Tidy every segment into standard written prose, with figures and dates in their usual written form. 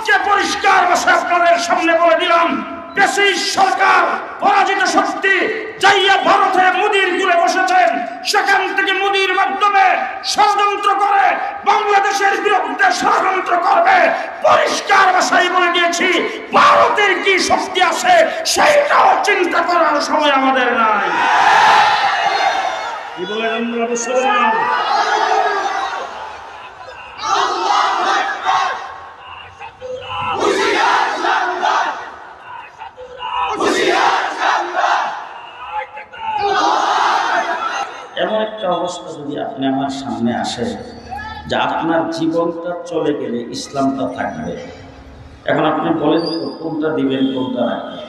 আজকে পরিষ্কার ভাষায় আপনাদের সামনে বলে দিলাম, ব্রিটিশ সরকার পরাজিত শক্তি যাইয়া ভারতে মোদির গুলে বসেছেন, সেখান থেকে মোদির মাধ্যমে ষড়যন্ত্র করে বাংলাদেশের বিরুদ্ধে ষড়যন্ত্র করবে। পরিষ্কার ভাষায় বলে দিয়েছি, ভারতের কি শক্তি আছে সেইটাও চিন্তা করার সময় আমাদের নাই। কি বলেন আমরা মুসলমান? এমন একটা অবস্থা যদি আপনি আমার সামনে আসে যে আপনার জীবনটা চলে গেলে ইসলামটা থাকবে, এখন আপনি বলেন তো কোনটা দিবেন কোনটা রাখবেন?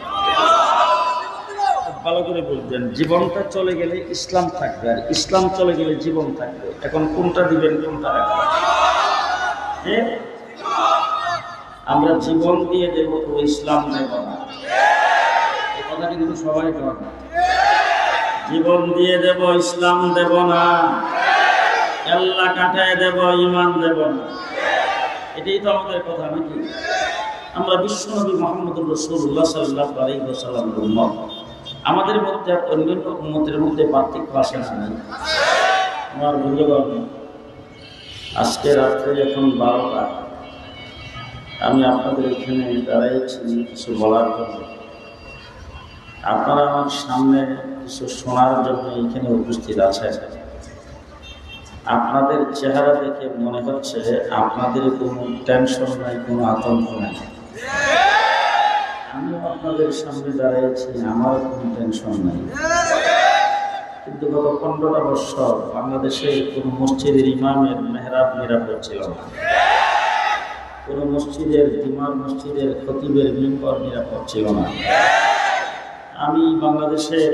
ভালো করে বলবেন, জীবনটা চলে গেলে ইসলাম থাকবে আর ইসলাম চলে গেলে জীবন থাকবে, এখন কোনটা দিবেন কোনটা রাখবেন? আমরা জীবন দিয়ে দেব তো ইসলাম দেব না, এই কথা কিন্তু সবাই বলেন। জীবন দিয়ে দেব ইসলাম দেব না, আল্লাহ কাটায় দেব ঈমান দেব না, এটাই তো আমাদের কথা নাকি? আমরা বিশ্বনবী মুহাম্মদুর রাসূলুল্লাহ সাল্লাল্লাহু আলাইহি ওয়াসাল্লামের উম্মত, আমাদের মধ্যে অন্যান্য উম্মতের মধ্যে পার্থক্য আছে না? আমার বন্ধুগণ, আজকে রাত্রে এখন 12টা, আমি আপনাদের এখানে দাঁড়াইছি কিছু বলার জন্য। আপনারা আমার সামনে কিছু শোনার জন্য এখানে উপস্থিত আছেন। আপনাদের চেহারা দেখে মনে হচ্ছে আপনাদের কোনো টেনশন নাই, কোনো আতঙ্ক নাই। আমিও আপনাদের সামনে দাঁড়িয়েছি, আমার কোনো টেনশন নাই। কিন্তু গত 15টা বছর বাংলাদেশে কোনো মসজিদের ইমামের মেহরাব নিরাপদ ছিল না, কোনো মসজিদের ইমাম মসজিদের খতিবের মিম্বর নিরাপদ ছিল না। আমি বাংলাদেশের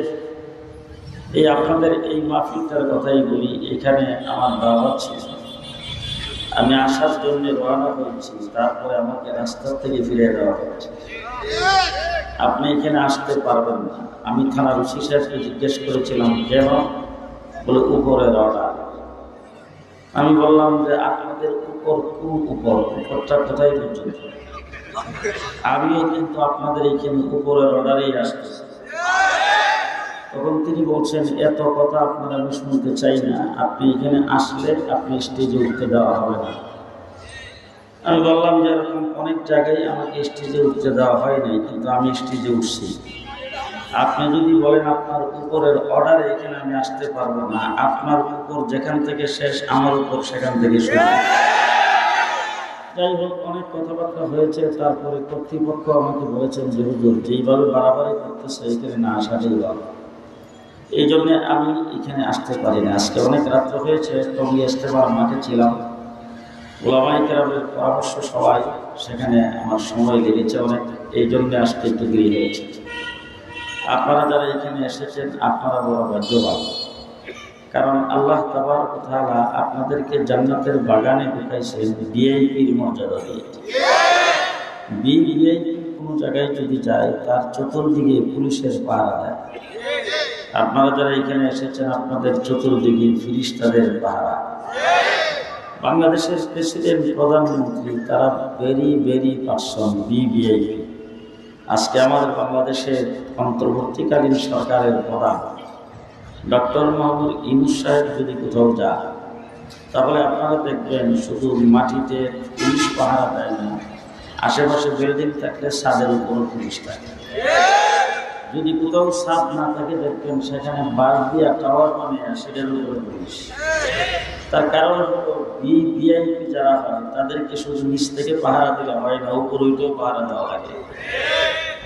এই আপনাদের এই মাহফিলটার কথাই বলি, এখানে আমার দাওয়াত ছিল, আমি আসার জন্য রওনা হয়েছি, তারপরে আমাকে রাস্তা থেকে ফিরে দেওয়া হয়েছে। আপনি এখানে আসতে পারবেন না। আমি থানার ওসি সাহেবকে জিজ্ঞেস করেছিলাম কেন, বলে উপরের অর্ডার। আমি বললাম যে আপনাদের উপর কোন উপর, উপরটা কোথায় পর্যন্ত? আমিও কিন্তু আপনাদের এখানে উপরের অর্ডারেই আসতেছি। তখন তিনি বলছেন এত কথা আপনারা আমি শুনতে চাই না, আপনি এখানে আসলে আপনি স্টেজে উঠতে দেওয়া হবে না। আমি বললাম যে এরকম অনেক জায়গায় আমাকে স্টেজে উঠতে দেওয়া হয় নাই, কিন্তু আমি স্টেজে উঠছি। আপনি যদি বলেন আপনার উপরের অর্ডারে এখানে আমি আসতে পারবো না, আপনার উপর যেখান থেকে শেষ আমার উপর সেখান থেকে শুরু। যাই হোক, অনেক কথাবার্তা হয়েছে। তারপরে কর্তৃপক্ষ আমাকে বলেছেন যে হুজুর যেইভাবে বাড়াবাড়ি করতেছে এখানে না আসাটাই ভালো। এই জন্যে আমি এখানে আসতে পারি না। আজকে অনেক রাত্র হয়েছে, টঙ্গী ইজতেমার মাঠে ছিলাম, ওলামায়ে কেরামের পরামর্শ সবাই, সেখানে আমার সময় লেগেছে অনেক, এই জন্যে আসতে একটু দেরি হয়েছে। আপনারা যারা এখানে এসেছেন আপনারা বড় ভাগ্যবান, কারণ আল্লাহ তাবারক ওয়া তাআলা আপনাদেরকে জান্নাতের বাগানে ঢুকাইছেন ভিআইপির মর্যাদা দিয়ে। ভিআইপি কোনো জায়গায় যদি যায় তার চতুর্দিকে পুলিশের পাহারা দেয়। আপনারা যারা এখানে এসেছেন আপনাদের চতুর্দিকে ফেরেশতাদের পাহারা। বাংলাদেশের প্রেসিডেন্ট, প্রধানমন্ত্রী তারা ভেরি পার্সন ভিআইপি। আজকে আমাদের বাংলাদেশের অন্তর্বর্তীকালীন সরকারের প্রধান ডক্টর মোহাম্মদ ইউনূস সাহেব যদি কোথাও যায় তাহলে আপনারা দেখবেন শুধু মাটিতে পুলিশ পাহারা দেয় না, আশেপাশে বিল্ডিং থাকলে ছাদের উপরও পুলিশ থাকে। যদি কোথাও ছাদ না থাকে দেখবেন সেখানে বাঁশ দিয়া টাওয়ার বানিয়ে সেটার উপরে পুলিশ। তার কারণ হলো ভিআইপি যারা হয় তাদেরকে শুধু নিচ থেকে পাহারা দিলে হয় না, উপরেও পাহারা দেওয়া লাগে।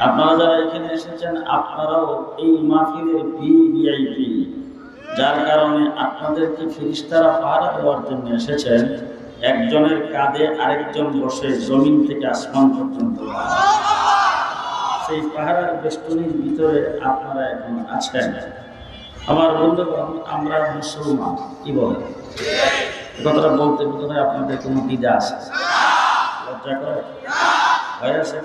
আপনারা যারা এখানে এসেছেন আপনারাও এই মাহফিলের ভিআইপি, যার কারণে আপনাদেরকে ফেরেশতারা পাহারা দেওয়ার জন্য এসেছেন। একজনের কাঁধে আরেকজন বসে জমিন থেকে আসমান পর্যন্ত, সেই পাহারার বেষ্টনীর ভিতরে আপনারা এখন আছেন। আমার বন্ধুগণ, আমরা মুসলমান, কি বলেন? কথাটা বলতে বোধহয় আপনাদের কোনো দ্বিধা আছে, লজ্জা করে, ভয় আছে?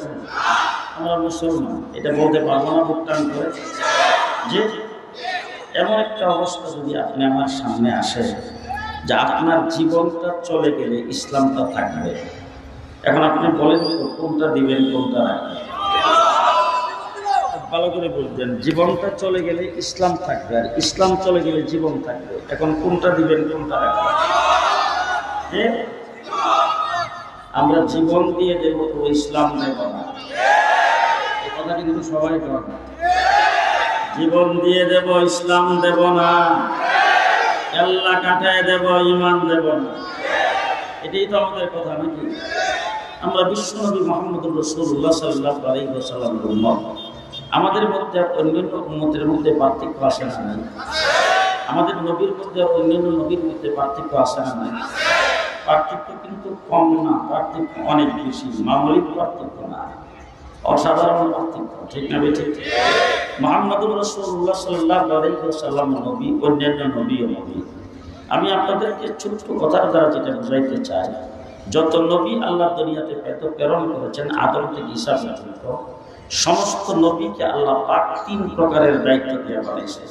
আমরা মুসলমান, এটা বলতে পারবো না বুকটান করে। যে এমন একটা অবস্থা যদি আপনি আমার সামনে আসে যে আপনার জীবনটা চলে গেলে ইসলামটা থাকবে, এখন আপনি বলেন কোনটা দিবেন কোনটা রাখবেন? ভালো করে বলবেন। জীবনটা চলে গেলে ইসলাম থাকবে, আর ইসলাম চলে গেলে জীবন থাকবে। এখন কোনটা দিবেন কোনটা রাখবেন? আমরা জীবন দিয়ে দেব তো ইসলাম দেব না, এই কথা কিন্তু সবাই বলেন। জীবন দিয়ে দেব ইসলাম দেব না, আল্লাহ কাটায় দেব ঈমান দেব না, এটাই তো আমাদের কথা নাকি? আমরা বিশ্বনবী মুহাম্মদুর রাসূলুল্লাহ সাল্লাল্লাহু আলাইহি ওয়াসাল্লামের উম্মত। আমাদের মধ্যে অন্যান্য উম্মতের মধ্যে পার্থক্য আছে না নাই? আমাদের নবীর মধ্যে অন্যান্য নবীর মধ্যে পার্থক্য আছে না নাই? পার্থক্য কিন্তু কম না, পার্থক্য অনেক বেশি। মামুলিক পার্থক্য না, অসাধারণ পার্থক্য, ঠিক না বেঠিক? মুহাম্মদুর রাসূলুল্লাহ সাল্লাল্লাহু আলাইহি ওয়াসাল্লাম নবী, অন্যান্য নবীও নবী। আমি আপনাদেরকে ছোট্ট কথার দ্বারা যেটা বুঝাইতে চাই, যত নবী আল্লাহ দুনিয়াতে প্রেরণ করেছেন আদম থেকে ঈসা পর্যন্ত, সমস্ত নবীকে আল্লাহ পাক 3 প্রকারের দায়িত্ব দিয়ে বানিয়েছেন।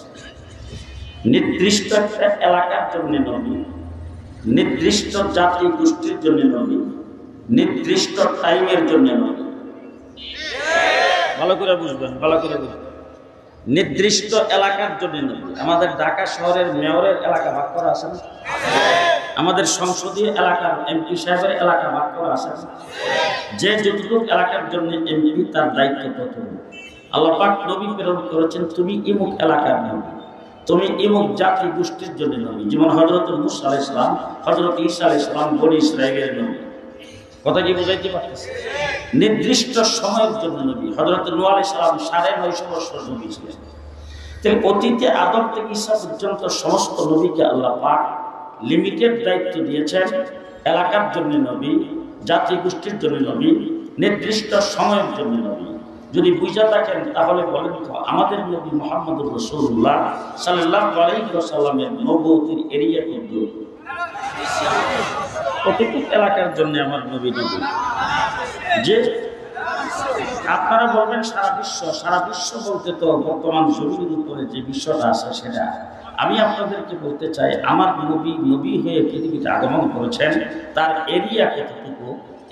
নির্দিষ্ট একটা এলাকার জন্য নবী, নির্দিষ্ট জাতি গোষ্ঠীর জন্য নবী, নির্দিষ্ট টাইমের জন্য নবী। ভালো করে বুঝবেন, ভালো করে বুঝবেন। নির্দিষ্ট এলাকার জন্য নবী। আমাদের ঢাকা শহরের মেয়রের এলাকা ভাগ করা আছে না? আমাদের সংসদীয় এলাকার এমপি সাহেবের এলাকা ভাগ করা আছে না? যে যতটুকু এলাকার জন্য এমপি, তার দায়িত্ব কত। আল্লাহ পাক নবী প্রেরণ করেছেন, তুমি ইমুক এলাকার নবী, তুমি ইমুক জাতি গোষ্ঠীর জন্য নবী। যেমন হযরত মূসা আলাইহিস সালাম, হযরত ঈসা আলাইহিস সালাম বনী ইসরাঈলের নবী। কথা কি বুঝাইতে পারতেছে? নির্দিষ্ট সময়ের জন্য নবী। হযরত নূহ আলাইহিস সালাম 950 বছর নবী ছিলেন। তাই অতীতে আদম থেকে ঈসা পর্যন্ত সমস্ত নবীকে আল্লাহ পাক লিমিটেড দায়িত্ব দিয়েছেন। এলাকার জন্য নবী, জাতি গোষ্ঠীর জন্য নবী, নির্দিষ্ট সময়ের জন্য নবী। যদি বুঝা থাকেন তাহলে বলেন তো, আমাদের নবী মুহাম্মদুর রাসূলুল্লাহ সাল্লাল্লাহু আলাইহি ওয়াসাল্লামের নবুয়তির এরিয়া কত? কতটুকু এলাকার জন্য আমার নবী নবী? যে আপনারা বলবেন সারা বিশ্ব। সারা বিশ্ব বলতে তো বর্তমান জমিনের উপরে যে বিশ্বটা আছে সেটা। আমি আপনাদেরকে বলতে চাই, আমার নবী নবী হয়ে পৃথিবীতে আগমন করেছেন, তার এরিয়া কতটুকু?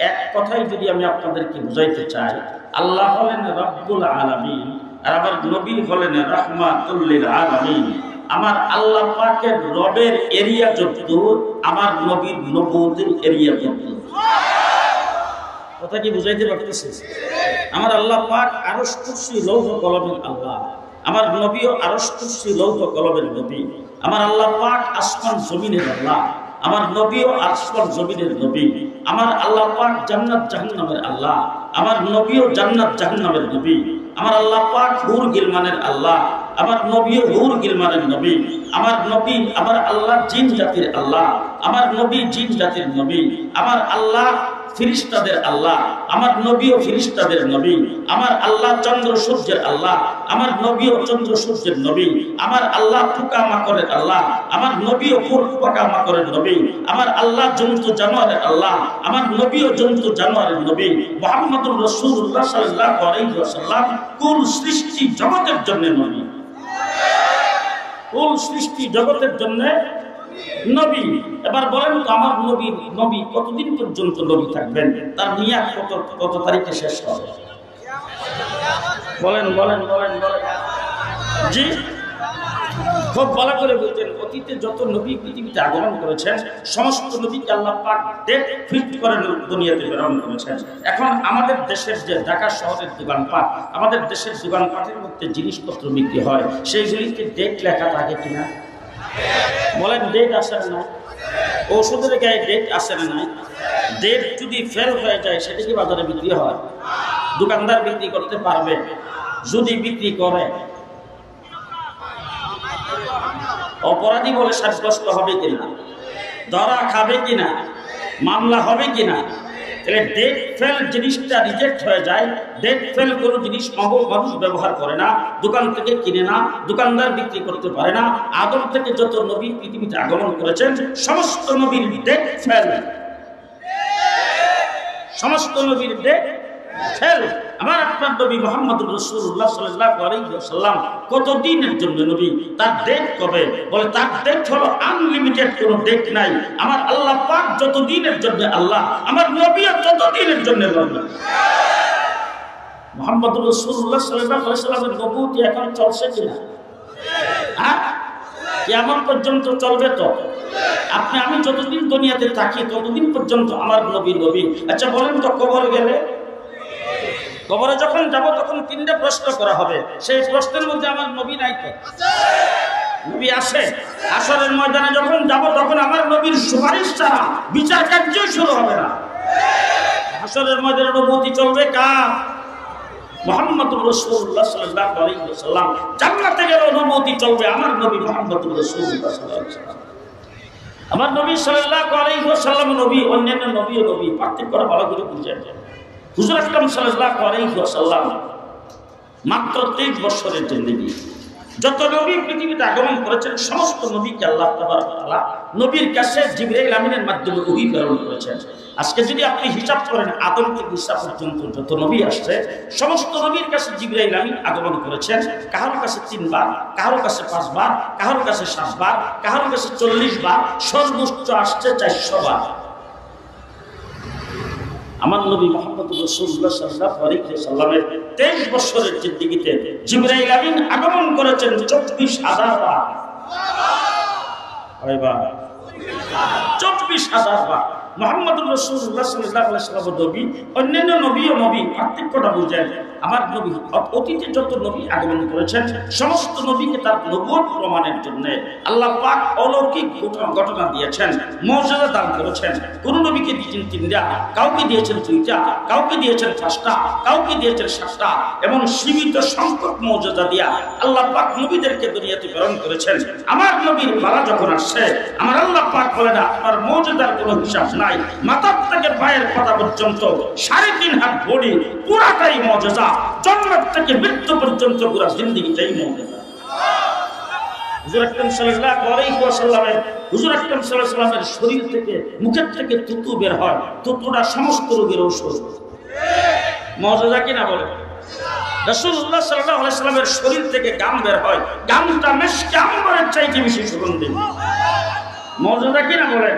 এক কথাই যদি আমি আপনাদেরকে বুঝাইতে চাই, আল্লাহ হলেন রব্বুল আলামিন, আর আমার নবী হলেন রাহমাতুল লিল আলামিন। আমার আল্লাহ পাকের রবের এরিয়া যতদূর, আমার নবীর নবুয়তের এরিয়া ততদূর। কথা কি বুঝাইতে পারতেছে? আমার আল্লাহ পাক আরশ কুরসি লৌহ কলমের আল্লাহ, আমার নবীও আরশ কুরসি লৌহ কলমের নবী। আমার আল্লাহ পাক আসমান জমিনের আল্লাহ, আমার নবীও আসমান জমিনের নবী। আমার আল্লাহ পাক জান্নাত জাহান্নামের আল্লাহ, আমার নবীও জান্নাত জাহান্নামের নবী। আমার আল্লাহ পাক হুর গিলমানের আল্লাহ, আমার নবীও হুর গিলমানের নবী। আমার নবী, আমার আল্লাহ জিন জাতির আল্লাহ, আমার নবী জিন জাতির নবী। আমার আল্লাহ ফিরিস্তাদের আল্লাহ, আমার নবীও ফিরিস্তাদের নবী। আমার আল্লাহ চন্দ্র সূর্যের আল্লাহ, আমার নবীও চন্দ্র সূর্যের নবী। আমার আল্লাহ পোকামাকড়ের আল্লাহ, আমার নবীও পোকামাকড়ের নবী। আমার আল্লাহ জন্তু জানোয়ারের আল্লাহ, আমার নবীও জন্তু জানোয়ারের নবী। মুহাম্মদুর রাসূলুল্লাহ সাল্লাল্লাহু আলাইহি ওয়াসাল্লাম কুল সৃষ্টি জগতের জন্য নবী। কুল সৃষ্টি জগতের জন্য নবী। এবার বলেন তো, আমার নবী কতদিন পর্যন্ত নবী থাকবেন? তার মিয়াদ কত তারিখে শেষ হবে? বলেন বলেন বলেন বলেন। জি, খুব ভালো করে বলতেন। অতীতে যত নবী পৃথিবীতে আগমন করেছেন, সমস্ত নবীকে আল্লাহ পাক ডেট ফিট করে দুনিয়াতে প্রেরণ করেছেন। এখন আমাদের দেশের যে ঢাকা শহরের দোকানপাট, আমাদের দেশের দোকানপাটের মধ্যে জিনিসপত্র বিক্রি হয়, সেইগুলিতে ডেট লেখা থাকে কিনা? বলেন, ডেট আসে না? ওষুধের গায়ে ডেট আসে না? নাই? ডেট যদি ফেল হয়ে যায়, সেটা কি বাজারে বিক্রি হয়? দোকানদার বিক্রি করতে পারবে? যদি বিক্রি করে, অপরাধী বলে সাব্যস্ত হবে কিনা? ধরা খাবে কিনা? মামলা হবে কিনা? তাহলে ডেট ফেল জিনিসটা রিজেক্ট হয়ে যায়। ডেট ফেল কোনো জিনিস মানুষ ব্যবহার করে না, দোকান থেকে কিনে না, দোকানদার বিক্রি করতে পারে না। আদম থেকে যত নবী পৃথিবীতে আগমন করেছেন, সমস্ত নবীর ডেট ফেল, সমস্ত নবীর ডেট ফেল। আমার আপনার নবী মুহাম্মদুর রাসূলুল্লাহ সাল্লাল্লাহু আলাইহি ওয়াসাল্লাম কতদিনের জন্য নবী, তার ডেট কবে? বলে তার ডেট হলো আনলিমিটেড, কোনো ডেট নাই। আমার আল্লাহ পাক যতদিনের জন্য আল্লাহ, আমার নবীও ততদিনের জন্য নবী। মুহাম্মদুর রাসূলুল্লাহ সাল্লাল্লাহু আলাইহি ওয়াসাল্লামের নবুয়তি এখন চলছে কিনা? হ্যাঁ, কিয়ামত পর্যন্ত চলবে তো। আপনি আমি যতদিন দুনিয়াতে থাকি ততদিন পর্যন্ত আমার নবী নবী। আচ্ছা বলেন তো, কবরে গেলে, কবরে যখন যাব তখন তিনটা প্রশ্ন করা হবে, সেই প্রশ্নের মধ্যে আমার নবী নাই তো? নবী আছে। আসরের ময়দানে যখন যাব তখন আমার নবীর সুপারিশ ছাড়া বিচার কার্যই শুরু হবে না। আসরের ময়দানে নবুয়তি চলবে কার? মুহাম্মদুর রাসূলুল্লাহ সাল্লাল্লাহু আলাইহি ওয়াসাল্লাম। জান্নাতে গেলে নবুয়তি চলবে আমার নবী মুহাম্মদুর রাসূলুল্লাহ সাল্লাল্লাহু আলাইহি ওয়াসাল্লাম। আমার নবী সাল্লাল্লাহু আলাইহি ওয়াসাল্লাম নবী, অন্যান্য নবীও নবী, পার্থক্যটা ভালো করে বুঝেন। হুজুর আকরাম সাল্লাল্লাহু আলাইহি ওয়াসাল্লাম মাত্র 23 বছরের জিন্দেগি। যত নবী পৃথিবীতে আগমন করেছেন সমস্ত নবীকে আল্লাহ তাবারক ওয়া তাআলা নবীর কাছে জিবরাইল আমিনের মাধ্যমে ওহী প্রেরণ করেছেন। আজকে যদি আপনি হিসাব করেন আদম থেকে ঈসা পর্যন্ত যত নবী আসছে সমস্ত নবীর কাছে জিবরাইল আমিন আগমন করেছেন। কারোর কাছে 3 বার, কারোর কাছে 5 বার, কারোর কাছে 7 বার, কারোর কাছে 40 বার, সর্বোচ্চ আসছে 400 বার। আমার নবী মুহাম্মদুর রাসূলুল্লাহ সাল্লাল্লাহু আলাইহি ওয়াসাল্লামের 23 বছরের জিন্দেগিতে জিবরাইল আমিন আগমন করেছেন 24,000 বার। কয়বার? 24,000 বার। মুহাম্মদুর রাসূলুল্লাহ সাল্লাল্লাহু আলাইহি ওয়াসাল্লাম নবী, অন্যান্য নবীও নবী, পার্থক্যটা বুঝেন। আমার নবী অতীতে যত নবী আগমন করেছেন সমস্ত নবীকে তার নবুয়ত প্রমাণের জন্য আল্লাহ পাক অলৌকিক ঘটনা দিয়েছেন, মুজিজা দান করেছেন। কোন নবীকে দিয়েছেন 3টা, কাউকে দিয়েছেন 2টা, কাউকে দিয়েছেন 5টা, কাউকে দিয়েছেন 7টা, এবং সীমিত সংখ্যক মুজিজা দিয়া আল্লাহ পাক নবীদেরকে দুনিয়াতে প্রেরণ করেছেন। আমার নবীর পালা যখন আসছে আমার আল্লাহ পাক বলেন আপনার মুজিজার কোনো হিসাব নাই। মাথা থেকে পায়ের পাতা পর্যন্ত 3.5 হাত বডি, পুরাটাই মুজিজা। জন্ম থেকে মৃত্যু পর্যন্ত পুরো জিন্দেগিটাই মুজিজা। হুজুর আকরাম সাল্লাল্লাহু আলাইহি ওয়াসাল্লামের শরীর থেকে, মুখের থেকে থুতু বের হয়, থুতুটা সমস্ত রোগের ঔষধ। মুজিজা কিনা বলে? রাসূলুল্লাহ সাল্লাল্লাহু আলাইহি ওয়াসাল্লামের শরীর থেকে গাম বের হয়, গামটা মিশকে আম্বরের চাইতে বেশি সুগন্ধি। মুজিজা কিনা বলে?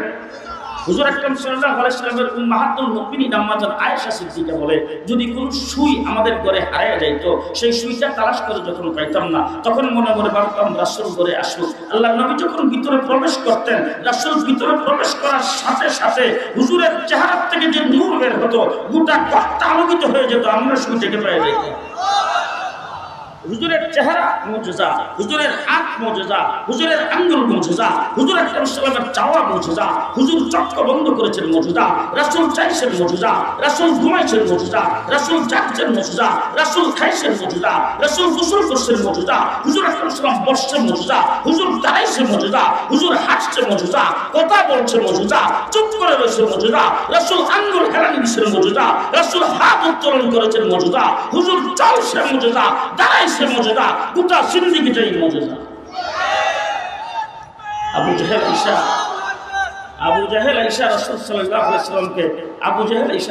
হুজুর আকরাম সাল্লাল্লাহু আলাইহি ওয়াসাল্লামের উম্মাহাতুল মুমিনিন আম্মা জান আয়েশা সিদ্দিকা বলে যদি কোন সুই আমাদের ঘরে হারিয়ে যাইত, সেই সুইটা তালাশ করে যখন পাইতাম না তখন মনে মনে ভাবতাম রাসূল ঘরে আসুক। আল্লাহর নবী যখন ভিতরে প্রবেশ করতেন, রাসূল ভিতরে প্রবেশ করার সাথে সাথে হুজুরের চেহারা থেকে যে নূর বের হতো গোটা ঘরটা আলোকিত হয়ে যেত, আমরা সুইটাকে পেয়ে যাইতাম। হুজুরের চেহারা মুজিজা, হুজুরের হাত মুজিজা, হুজুরের আঙ্গুল মুজিজা, হুজুর আকরাম সাল্লাল্লাহু আলাইহি ওয়াসাল্লামের চাওয়া মুজিজা, হুজুর চক্ষু বন্ধ করেছেন মুজিজা, রাসূল চাইছেন মুজিজা, রাসূল ঘুমাইছেন মুজিজা, রাসূল জাগছেন মুজিজা, রাসূল খাইছেন মুজিজা, রাসূল গোসল করছেন মুজিজা, হুজুর আকরাম সাল্লাল্লাহু আলাইহি ওয়াসাল্লাম বসছেন মুজিজা, হুজুর দাঁড়াইছেন মুজিজা, হুজুর হাঁটছেন মুজিজা, কথা বলছেন মুজিজা, চুপ করে রয়েছেন মুজিজা, রাসূল আঙ্গুল হেলান দিয়েছেন মুজিজা, রাসূল হাত উত্তোলন করেছেন মুজিজা, হুজুর চলছেন মুজিজা, দাঁড়াইছেন মুজিজা, গোটা জিন্দেগিটাই মুজিজা। আবু জাহেল ঈসা রাসূল সাল্লাল্লাহু আলাইহি ওয়াসাল্লামকে